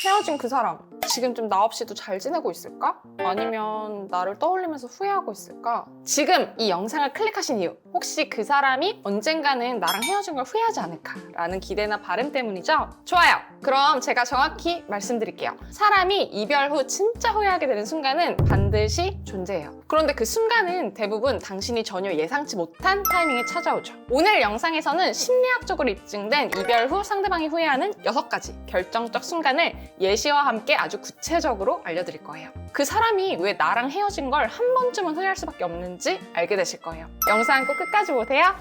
헤어진 그 사람 지금쯤 나 없이도 잘 지내고 있을까? 아니면 나를 떠올리면서 후회하고 있을까? 지금 이 영상을 클릭하신 이유, 혹시 그 사람이 언젠가는 나랑 헤어진 걸 후회하지 않을까? 라는 기대나 바람 때문이죠? 좋아요! 그럼 제가 정확히 말씀드릴게요. 사람이 이별 후 진짜 후회하게 되는 순간은 반드시 존재해요. 그런데 그 순간은 대부분 당신이 전혀 예상치 못한 타이밍에 찾아오죠. 오늘 영상에서는 심리학적으로 입증된 이별 후 상대방이 후회하는 6가지 결정적 순간을 예시와 함께 아주 구체적으로 알려드릴 거예요. 그 사람이 왜 나랑 헤어진 걸 한 번쯤은 후회할 수밖에 없는지 알게 되실 거예요. 영상 꼭 끝까지 보세요.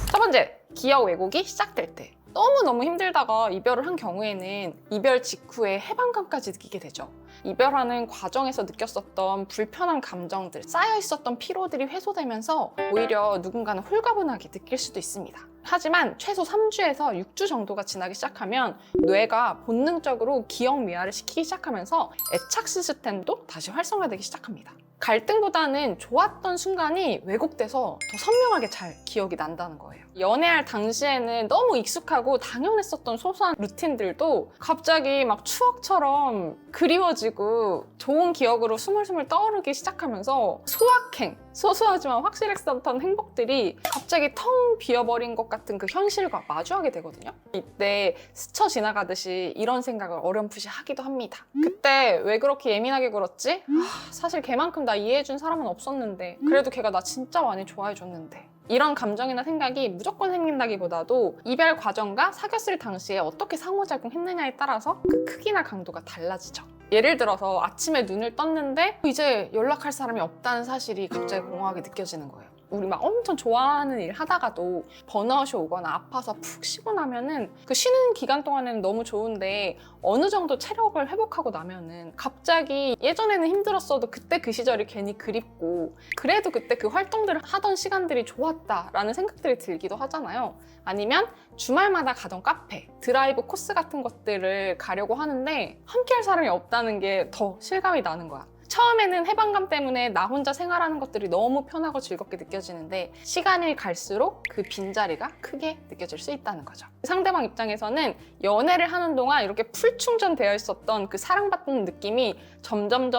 첫 번째, 기억 왜곡이 시작될 때. 너무너무 힘들다가 이별을 한 경우에는 이별 직후에 해방감까지 느끼게 되죠. 이별하는 과정에서 느꼈었던 불편한 감정들, 쌓여있었던 피로들이 해소되면서 오히려 누군가는 홀가분하게 느낄 수도 있습니다. 하지만 최소 3주에서 6주 정도가 지나기 시작하면 뇌가 본능적으로 기억 미화를 시키기 시작하면서 애착 시스템도 다시 활성화되기 시작합니다. 갈등보다는 좋았던 순간이 왜곡돼서 더 선명하게 잘 기억이 난다는 거예요. 연애할 당시에는 너무 익숙하고 당연했었던 소소한 루틴들도 갑자기 막 추억처럼 그리워지고 좋은 기억으로 스물스물 떠오르기 시작하면서 소확행, 소소하지만 확실했었던 행복들이 갑자기 텅 비어버린 것 같은 그 현실과 마주하게 되거든요. 이때 스쳐 지나가듯이 이런 생각을 어렴풋이 하기도 합니다. 그때 왜 그렇게 예민하게 굴었지? 사실 걔만큼 나 이해해준 사람은 없었는데, 그래도 걔가 나 진짜 많이 좋아해줬는데. 이런 감정이나 생각이 무조건 생긴다기보다도 이별 과정과 사귀었을 당시에 어떻게 상호작용했느냐에 따라서 그 크기나 강도가 달라지죠. 예를 들어서 아침에 눈을 떴는데 이제 연락할 사람이 없다는 사실이 갑자기 공허하게 느껴지는 거예요. 우리 막 엄청 좋아하는 일 하다가도 번아웃이 오거나 아파서 푹 쉬고 나면은 그 쉬는 기간 동안에는 너무 좋은데 어느 정도 체력을 회복하고 나면은 갑자기 예전에는 힘들었어도 그때 그 시절이 괜히 그립고 그래도 그때 그 활동들을 하던 시간들이 좋았다라는 생각들이 들기도 하잖아요. 아니면 주말마다 가던 카페, 드라이브 코스 같은 것들을 가려고 하는데 함께할 사람이 없다는 게 더 실감이 나는 거야. 처음에는 해방감 때문에 나 혼자 생활하는 것들이 너무 편하고 즐겁게 느껴지는데 시간이 갈수록 그 빈자리가 크게 느껴질 수 있다는 거죠. 상대방 입장에서는 연애를 하는 동안 이렇게 풀충전되어 있었던 그 사랑받는 느낌이 점점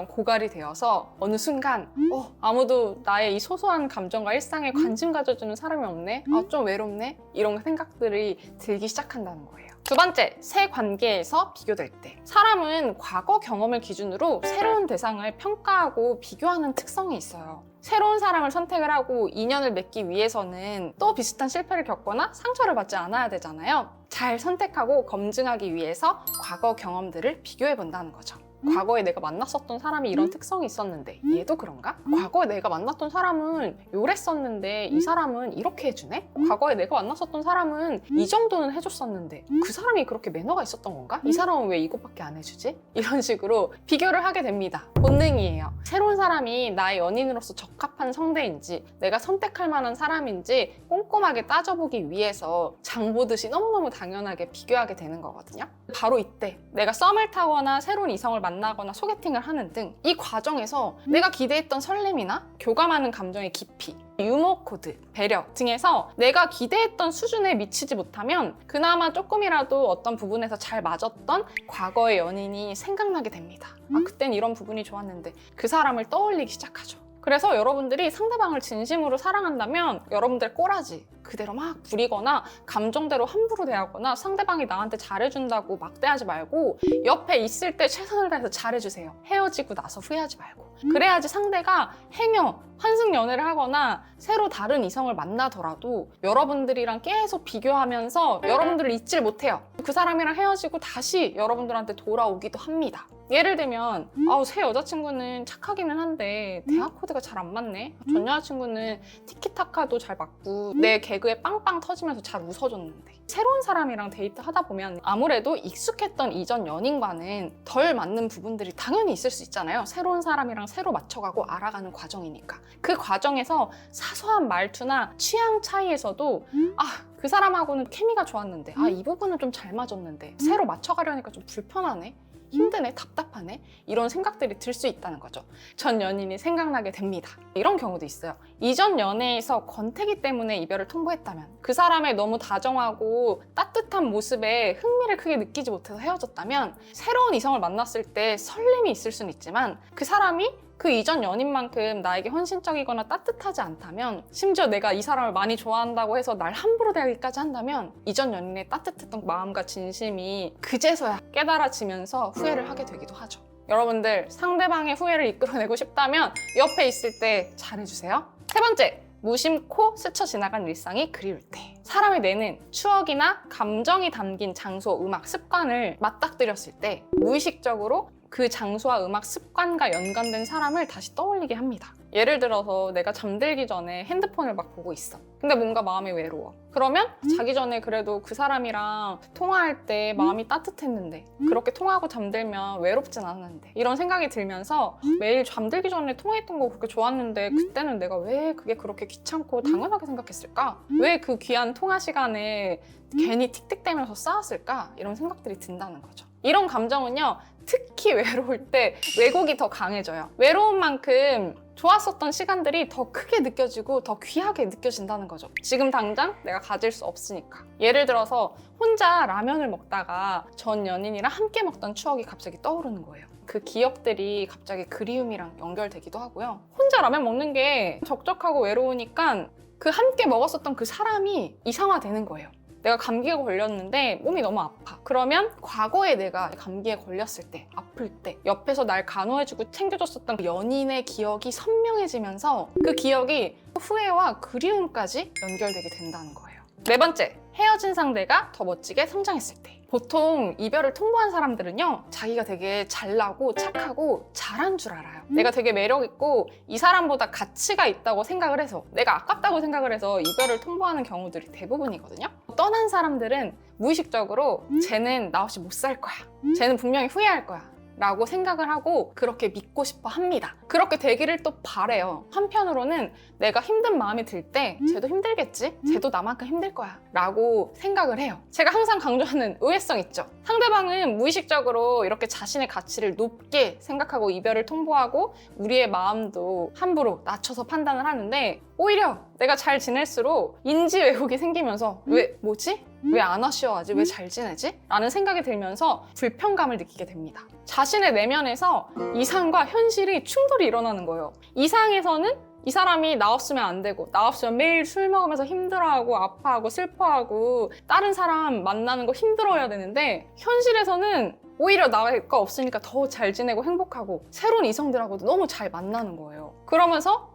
고갈이 되어서 어느 순간 아무도 나의 이 소소한 감정과 일상에 관심 가져주는 사람이 없네? 좀 외롭네? 이런 생각들이 들기 시작한다는 거예요. 두 번째, 새 관계에서 비교될 때. 사람은 과거 경험을 기준으로 새로운 대상을 평가하고 비교하는 특성이 있어요. 새로운 사람을 선택을 하고 인연을 맺기 위해서는 또 비슷한 실패를 겪거나 상처를 받지 않아야 되잖아요. 잘 선택하고 검증하기 위해서 과거 경험들을 비교해 본다는 거죠. 과거에 내가 만났었던 사람이 이런 특성이 있었는데 얘도 그런가? 과거에 내가 만났던 사람은 요랬었는데 이 사람은 이렇게 해주네? 과거에 내가 만났었던 사람은 이 정도는 해줬었는데 그 사람이 그렇게 매너가 있었던 건가? 이 사람은 왜 이것밖에 안 해주지? 이런 식으로 비교를 하게 됩니다. 본능이에요. 새로운 사람이 나의 연인으로서 적합한 상대인지 내가 선택할 만한 사람인지 꼼꼼하게 따져보기 위해서 장 보듯이 너무너무 당연하게 비교하게 되는 거거든요. 바로 이때 내가 썸을 타거나 새로운 이성을 만나거나 소개팅을 하는 등 이 과정에서 내가 기대했던 설렘이나 교감하는 감정의 깊이, 유머 코드, 배려 등에서 내가 기대했던 수준에 미치지 못하면 그나마 조금이라도 어떤 부분에서 잘 맞았던 과거의 연인이 생각나게 됩니다. 그땐 이런 부분이 좋았는데 그 사람을 떠올리기 시작하죠. 그래서 여러분들이 상대방을 진심으로 사랑한다면 여러분들의 꼬라지 그대로 막 부리거나 감정대로 함부로 대하거나 상대방이 나한테 잘해준다고 막대하지 말고 옆에 있을 때 최선을 다해서 잘해주세요. 헤어지고 나서 후회하지 말고. 그래야지 상대가 행여 환승연애를 하거나 새로 다른 이성을 만나더라도 여러분들이랑 계속 비교하면서 여러분들을 잊질 못해요. 그 사람이랑 헤어지고 다시 여러분들한테 돌아오기도 합니다. 예를 들면 새 여자친구는 착하기는 한데 대화 코드가 잘 안 맞네. 전 여자친구는 티키타카도 잘 맞고 내 개그에 빵빵 터지면서 잘 웃어줬는데 새로운 사람이랑 데이트하다 보면 아무래도 익숙했던 이전 연인과는 덜 맞는 부분들이 당연히 있을 수 있잖아요. 새로운 사람이랑 새로 맞춰가고 알아가는 과정이니까. 그 과정에서 사소한 말투나 취향 차이에서도 그 사람하고는 케미가 좋았는데 이 부분은 좀 잘 맞았는데 새로 맞춰가려니까 좀 불편하네. 힘드네, 답답하네 이런 생각들이 들 수 있다는 거죠. 전 연인이 생각나게 됩니다. 이런 경우도 있어요. 이전 연애에서 권태기 때문에 이별을 통보했다면, 그 사람의 너무 다정하고 따뜻한 모습에 흥미를 크게 느끼지 못해서 헤어졌다면, 새로운 이성을 만났을 때 설렘이 있을 수는 있지만 그 사람이 그 이전 연인만큼 나에게 헌신적이거나 따뜻하지 않다면, 심지어 내가 이 사람을 많이 좋아한다고 해서 날 함부로 대하기까지 한다면, 이전 연인의 따뜻했던 마음과 진심이 그제서야 깨달아지면서 후회를 하게 되기도 하죠. 여러분들, 상대방의 후회를 이끌어내고 싶다면 옆에 있을 때 잘해주세요. 세 번째, 무심코 스쳐 지나간 일상이 그리울 때. 사람이 내는 추억이나 감정이 담긴 장소, 음악, 습관을 맞닥뜨렸을 때 무의식적으로 그 장소와 음악, 습관과 연관된 사람을 다시 떠올리게 합니다. 예를 들어서 내가 잠들기 전에 핸드폰을 막 보고 있어. 근데 뭔가 마음이 외로워. 그러면 자기 전에 그래도 그 사람이랑 통화할 때 마음이 따뜻했는데, 그렇게 통화하고 잠들면 외롭진 않았는데, 이런 생각이 들면서 매일 잠들기 전에 통화했던 거 그렇게 좋았는데 그때는 내가 왜 그게 그렇게 귀찮고 당연하게 생각했을까? 왜 그 귀한 통화 시간에 괜히 틱틱대면서 싸웠을까? 이런 생각들이 든다는 거죠. 이런 감정은요, 특히 외로울 때 왜곡이 더 강해져요. 외로운 만큼 좋았었던 시간들이 더 크게 느껴지고 더 귀하게 느껴진다는 거죠. 지금 당장 내가 가질 수 없으니까. 예를 들어서 혼자 라면을 먹다가 전 연인이랑 함께 먹던 추억이 갑자기 떠오르는 거예요. 그 기억들이 갑자기 그리움이랑 연결되기도 하고요. 혼자 라면 먹는 게 적적하고 외로우니까 그 함께 먹었었던 그 사람이 이상화되는 거예요. 내가 감기에 걸렸는데 몸이 너무 아파. 그러면 과거에 내가 감기에 걸렸을 때, 아플 때 옆에서 날 간호해주고 챙겨줬었던 그 연인의 기억이 선명해지면서 그 기억이 후회와 그리움까지 연결되게 된다는 거예요. 네 번째, 헤어진 상대가 더 멋지게 성장했을 때. 보통 이별을 통보한 사람들은요, 자기가 되게 잘나고 착하고 잘한 줄 알아요. 내가 되게 매력있고 이 사람보다 가치가 있다고 생각을 해서, 내가 아깝다고 생각을 해서 이별을 통보하는 경우들이 대부분이거든요. 떠난 사람들은 무의식적으로 쟤는 나 없이 못 살 거야, 쟤는 분명히 후회할 거야 라고 생각을 하고 그렇게 믿고 싶어 합니다. 그렇게 되기를 또 바래요. 한편으로는 내가 힘든 마음이 들 때 쟤도 힘들겠지? 쟤도 나만큼 힘들 거야 라고 생각을 해요. 제가 항상 강조하는 의외성 있죠? 상대방은 무의식적으로 이렇게 자신의 가치를 높게 생각하고 이별을 통보하고 우리의 마음도 함부로 낮춰서 판단을 하는데, 오히려 내가 잘 지낼수록 인지 왜곡이 생기면서 뭐지? 왜 안 아쉬워하지? 왜 잘 지내지? 라는 생각이 들면서 불편감을 느끼게 됩니다. 자신의 내면에서 이상과 현실이 충돌이 일어나는 거예요. 이상에서는 이 사람이 나 없으면 안 되고, 나 없으면 매일 술 먹으면서 힘들어하고 아파하고 슬퍼하고 다른 사람 만나는 거 힘들어야 되는데, 현실에서는 오히려 나가 없으니까 더 잘 지내고 행복하고 새로운 이성들하고도 너무 잘 만나는 거예요. 그러면서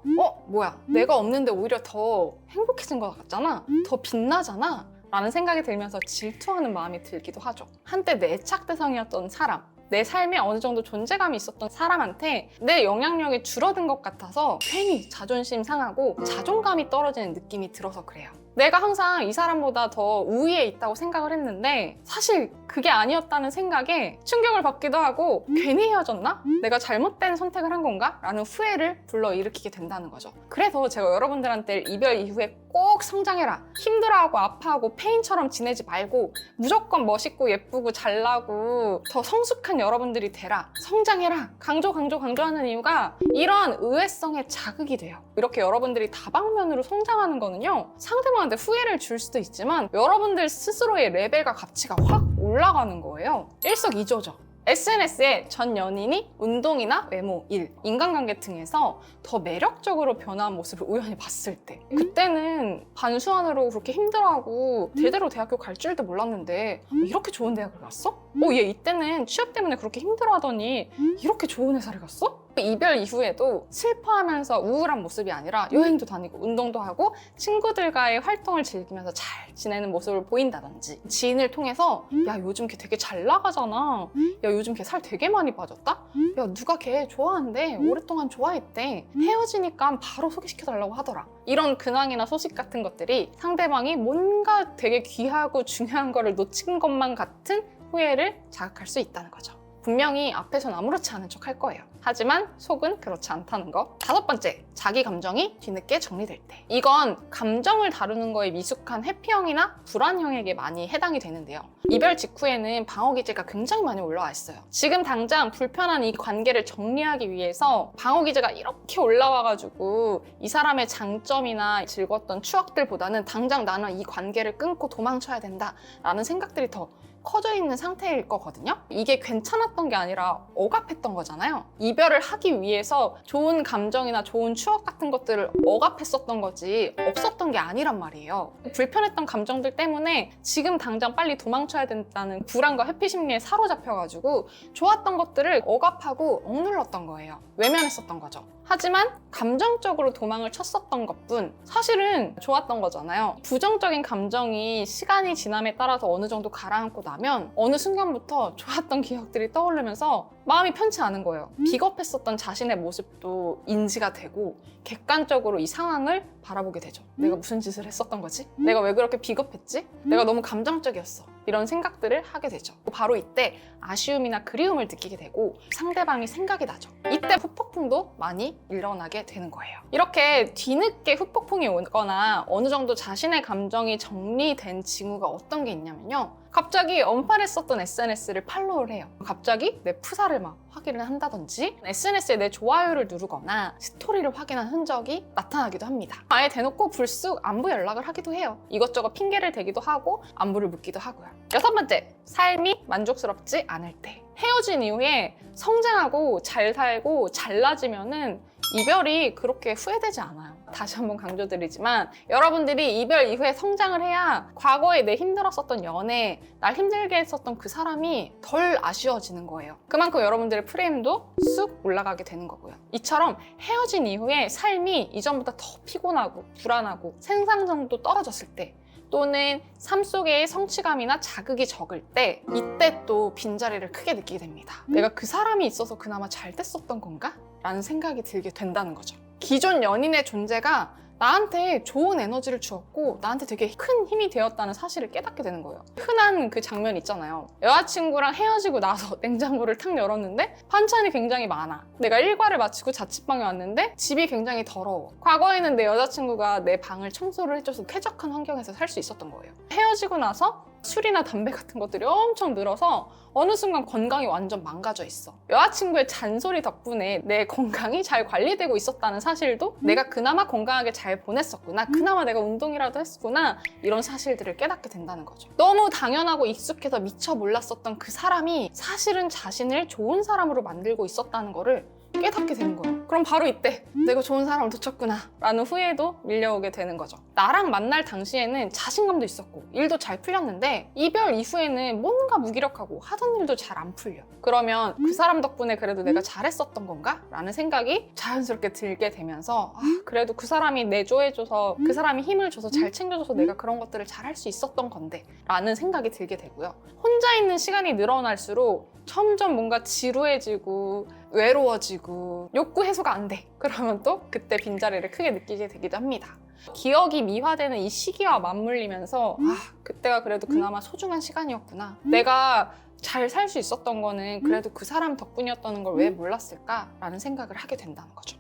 뭐야, 내가 없는데 오히려 더 행복해진 것 같잖아, 더 빛나잖아 라는 생각이 들면서 질투하는 마음이 들기도 하죠. 한때 내 애착 대상이었던 사람, 내 삶에 어느 정도 존재감이 있었던 사람한테 내 영향력이 줄어든 것 같아서 괜히 자존심 상하고 자존감이 떨어지는 느낌이 들어서 그래요. 내가 항상 이 사람보다 더 우위에 있다고 생각을 했는데 사실 그게 아니었다는 생각에 충격을 받기도 하고, 괜히 헤어졌나? 내가 잘못된 선택을 한 건가? 라는 후회를 불러일으키게 된다는 거죠. 그래서 제가 여러분들한테 이별 이후에 꼭 성장해라, 힘들어하고 아파하고 페인처럼 지내지 말고 무조건 멋있고 예쁘고 잘나고 더 성숙한 여러분들이 되라, 성장해라 강조하는 이유가 이러한 의외성에 자극이 돼요. 이렇게 여러분들이 다방면으로 성장하는 거는요, 상대방한테 후회를 줄 수도 있지만 여러분들 스스로의 레벨과 가치가 확 올라가는 거예요. 일석이조죠. SNS에 전 연인이 운동이나 외모, 일, 인간관계 등에서 더 매력적으로 변한 모습을 우연히 봤을 때, 그때는 반수환으로 그렇게 힘들어하고 제대로 대학교 갈 줄도 몰랐는데 이렇게 좋은 대학을 갔어? 얘 이때는 취업 때문에 그렇게 힘들어하더니 이렇게 좋은 회사를 갔어? 이별 이후에도 슬퍼하면서 우울한 모습이 아니라 여행도 다니고 운동도 하고 친구들과의 활동을 즐기면서 잘 지내는 모습을 보인다든지, 지인을 통해서 야 요즘 걔 되게 잘 나가잖아, 야 요즘 걔 살 되게 많이 빠졌다, 야 누가 걔 좋아한대, 오랫동안 좋아했대, 헤어지니까 바로 소개시켜달라고 하더라, 이런 근황이나 소식 같은 것들이 상대방이 뭔가 되게 귀하고 중요한 거를 놓친 것만 같은 후회를 자극할 수 있다는 거죠. 분명히 앞에선 아무렇지 않은 척 할 거예요. 하지만 속은 그렇지 않다는 거. 5번째, 자기 감정이 뒤늦게 정리될 때. 이건 감정을 다루는 거에 미숙한 회피형이나 불안형에게 많이 해당이 되는데요. 이별 직후에는 방어기제가 굉장히 많이 올라와 있어요. 지금 당장 불편한 이 관계를 정리하기 위해서 방어기제가 이렇게 올라와가지고 이 사람의 장점이나 즐거웠던 추억들보다는 당장 나는 이 관계를 끊고 도망쳐야 된다라는 생각들이 더 커져 있는 상태일 거거든요. 이게 괜찮았던 게 아니라 억압했던 거잖아요. 이별을 하기 위해서 좋은 감정이나 좋은 추억 같은 것들을 억압했었던 거지 없었던 게 아니란 말이에요. 불편했던 감정들 때문에 지금 당장 빨리 도망쳐야 된다는 불안과 회피 심리에 사로잡혀가지고 좋았던 것들을 억압하고 억눌렀던 거예요. 외면했었던 거죠. 하지만 감정적으로 도망을 쳤었던 것뿐 사실은 좋았던 거잖아요. 부정적인 감정이 시간이 지남에 따라서 어느 정도 가라앉고 나면 어느 순간부터 좋았던 기억들이 떠오르면서 마음이 편치 않은 거예요. 비겁했었던 자신의 모습도 인지가 되고 객관적으로 이 상황을 바라보게 되죠. 내가 무슨 짓을 했었던 거지? 내가 왜 그렇게 비겁했지? 내가 너무 감정적이었어. 이런 생각들을 하게 되죠. 바로 이때 아쉬움이나 그리움을 느끼게 되고 상대방이 생각이 나죠. 이때 후폭풍도 많이 일어나게 되는 거예요. 이렇게 뒤늦게 후폭풍이 오거나 어느 정도 자신의 감정이 정리된 징후가 어떤 게 있냐면요. 갑자기 언팔했었던 SNS를 팔로우를 해요. 갑자기 내 프사를 막 확인을 한다든지 SNS에 내 좋아요를 누르거나 스토리를 확인한 흔적이 나타나기도 합니다. 아예 대놓고 불쑥 안부 연락을 하기도 해요. 이것저것 핑계를 대기도 하고 안부를 묻기도 하고요. 6번째, 삶이 만족스럽지 않을 때. 헤어진 이후에 성장하고 잘 살고 잘나지면은 이별이 그렇게 후회되지 않아요. 다시 한번 강조드리지만 여러분들이 이별 이후에 성장을 해야 과거에 내 힘들었었던 연애, 날 힘들게 했었던 그 사람이 덜 아쉬워지는 거예요. 그만큼 여러분들의 프레임도 쑥 올라가게 되는 거고요. 이처럼 헤어진 이후에 삶이 이전보다 더 피곤하고 불안하고 생산성도 떨어졌을 때 또는 삶 속의 성취감이나 자극이 적을 때 이때 또 빈자리를 크게 느끼게 됩니다. 내가 그 사람이 있어서 그나마 잘 됐었던 건가? 라는 생각이 들게 된다는 거죠. 기존 연인의 존재가 나한테 좋은 에너지를 주었고 나한테 되게 큰 힘이 되었다는 사실을 깨닫게 되는 거예요. 흔한 그 장면 있잖아요. 여자친구랑 헤어지고 나서 냉장고를 탁 열었는데 반찬이 굉장히 많아. 내가 일과를 마치고 자취방에 왔는데 집이 굉장히 더러워. 과거에는 내 여자친구가 내 방을 청소를 해줘서 쾌적한 환경에서 살 수 있었던 거예요. 헤어지고 나서 술이나 담배 같은 것들이 엄청 늘어서 어느 순간 건강이 완전 망가져 있어. 여자친구의 잔소리 덕분에 내 건강이 잘 관리되고 있었다는 사실도 내가 그나마 건강하게 잘 보냈었구나, 그나마 내가 운동이라도 했구나, 이런 사실들을 깨닫게 된다는 거죠. 너무 당연하고 익숙해서 미처 몰랐었던 그 사람이 사실은 자신을 좋은 사람으로 만들고 있었다는 거를 깨닫게 되는 거예요. 그럼 바로 이때 내가 좋은 사람을 놓쳤구나 라는 후회도 밀려오게 되는 거죠. 나랑 만날 당시에는 자신감도 있었고 일도 잘 풀렸는데 이별 이후에는 뭔가 무기력하고 하던 일도 잘 안 풀려. 그러면 그 사람 덕분에 그래도 내가 잘했었던 건가? 라는 생각이 자연스럽게 들게 되면서 그래도 그 사람이 내조해줘서 그 사람이 힘을 줘서 잘 챙겨줘서 내가 그런 것들을 잘할 수 있었던 건데 라는 생각이 들게 되고요. 혼자 있는 시간이 늘어날수록 점점 뭔가 지루해지고 외로워지고 욕구 해소가 안 돼. 그러면 또 그때 빈자리를 크게 느끼게 되기도 합니다. 기억이 미화되는 이 시기와 맞물리면서 그때가 그래도 그나마 소중한 시간이었구나. 내가 잘 살 수 있었던 거는 그래도 그 사람 덕분이었다는 걸 왜 몰랐을까라는 생각을 하게 된다는 거죠.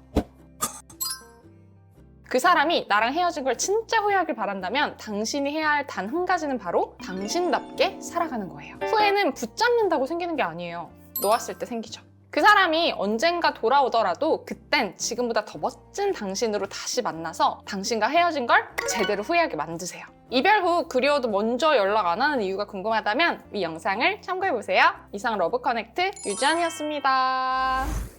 그 사람이 나랑 헤어진 걸 진짜 후회하길 바란다면 당신이 해야 할 단 한 가지는 바로 당신답게 살아가는 거예요. 후회는 붙잡는다고 생기는 게 아니에요. 놓았을 때 생기죠. 그 사람이 언젠가 돌아오더라도 그땐 지금보다 더 멋진 당신으로 다시 만나서 당신과 헤어진 걸 제대로 후회하게 만드세요. 이별 후 그리워도 먼저 연락 안 하는 이유가 궁금하다면 이 영상을 참고해보세요. 이상 러브커넥트 유지안이었습니다.